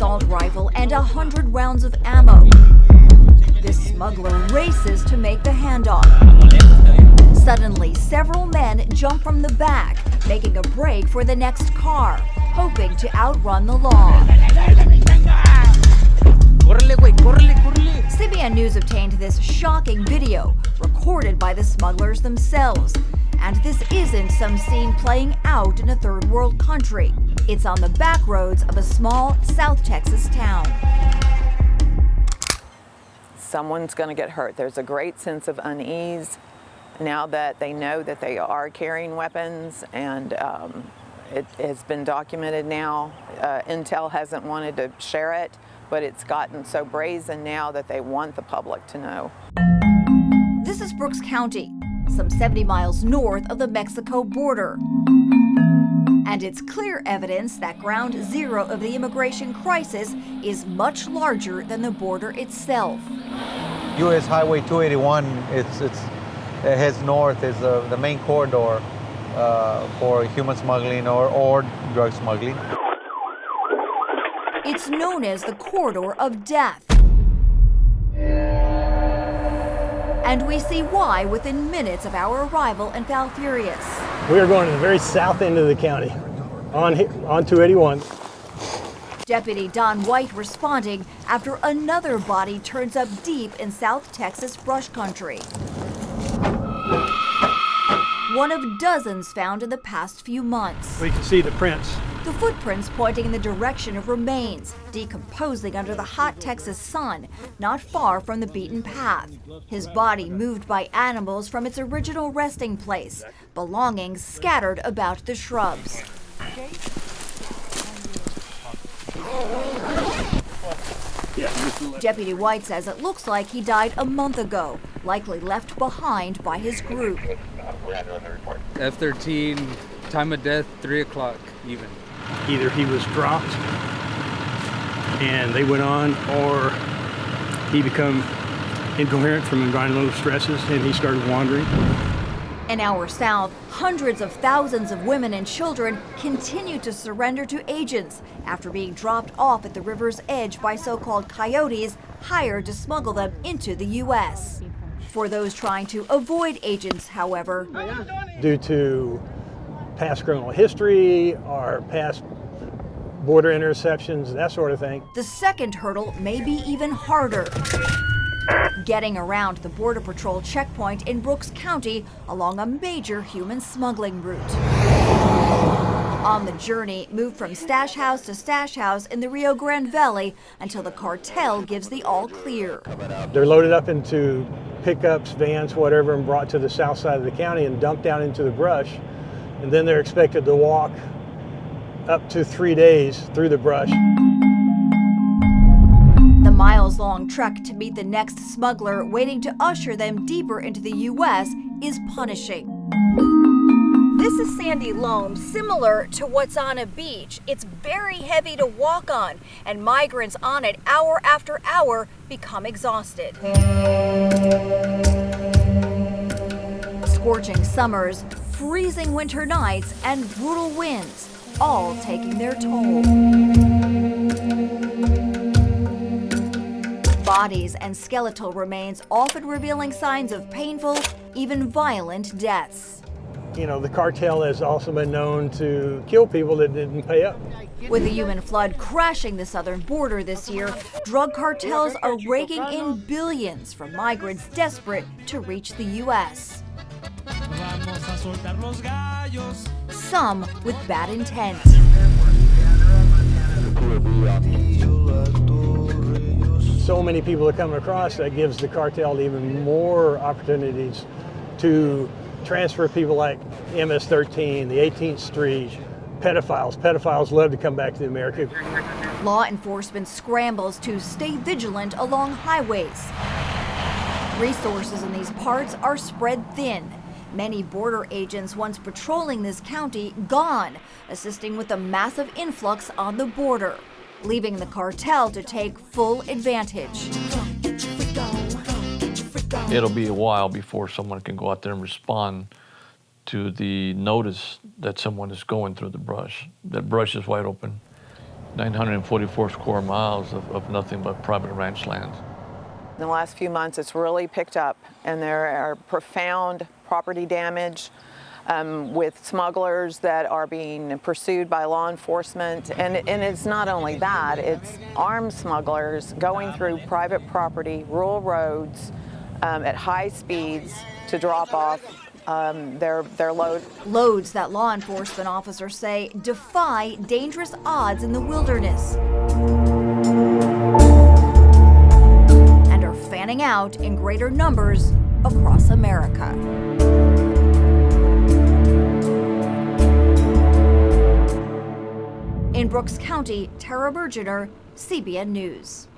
assault rifle and 100 rounds of ammo. This smuggler races to make the handoff. Suddenly, several men jump from the back, making a break for the next car, hoping to outrun the law. CBN News obtained this shocking video, recorded by the smugglers themselves. And this isn't some scene playing out in a third world country. It's on the back roads of a small South Texas town. Someone's going to get hurt. There's a great sense of unease now that they know that they are carrying weapons, and it has been documented now. Intel hasn't wanted to share it, but it's gotten so brazen now that they want the public to know. This is Brooks County, some 70 miles north of the Mexico border. And it's clear evidence that ground zero of the immigration crisis is much larger than the border itself. U.S. Highway 281, it heads north, is the main corridor for human smuggling or drug smuggling. It's known as the corridor of death. And we see why within minutes of our arrival in Falfurrias. We are going to the very south end of the county, on 281. Deputy Don White responding after another body turns up deep in South Texas brush country. One of dozens found in the past few months. We can see the prints. The footprints pointing in the direction of remains, decomposing under the hot Texas sun, not far from the beaten path. His body moved by animals from its original resting place, belongings scattered about the shrubs. Deputy White says it looks like he died a month ago, likely left behind by his group. F-13, time of death, 3 o'clock even. Either he was dropped and they went on, or he became incoherent from environmental stresses and he started wandering. In our south, hundreds of thousands of women and children continue to surrender to agents after being dropped off at the river's edge by so-called coyotes hired to smuggle them into the U.S. For those trying to avoid agents, however, due to past criminal history or past border interceptions, that sort of thing, the second hurdle may be even harder. Getting around the Border Patrol checkpoint in Brooks County along a major human smuggling route. On the journey, move from stash house to stash house in the Rio Grande Valley until the cartel gives the all clear. They're loaded up into pickups, vans, whatever, and brought to the south side of the county and dumped down into the brush. And then they're expected to walk up to 3 days through the brush. The miles-long trek to meet the next smuggler waiting to usher them deeper into the U.S. is punishing. This is sandy loam, similar to what's on a beach. It's very heavy to walk on, and migrants on it hour after hour become exhausted. Scorching summers, freezing winter nights, and brutal winds, all taking their toll. Bodies and skeletal remains often revealing signs of painful, even violent deaths. You know, the cartel has also been known to kill people that didn't pay up. With the human flood crashing the southern border this year, drug cartels are raking in billions from migrants desperate to reach the U.S. Some with bad intent. So many people are coming across that gives the cartel even more opportunities to transfer people like MS-13, the 18th Street, pedophiles. Pedophiles love to come back to America. Law enforcement scrambles to stay vigilant along highways. Resources in these parts are spread thin. Many border agents once patrolling this county gone, assisting with the massive influx on the border, leaving the cartel to take full advantage. It'll be a while before someone can go out there and respond to the notice that someone is going through the brush. That brush is wide open. 944 square miles of nothing but private ranch land. In the last few months, it's really picked up, and there are profound property damage with smugglers that are being pursued by law enforcement. And it's not only that, it's armed smugglers going through private property, rural roads at high speeds to drop off their load. Loads that law enforcement officers say defy dangerous odds in the wilderness and are fanning out in greater numbers across America. In Brooks County, Tara Mergener, CBN News.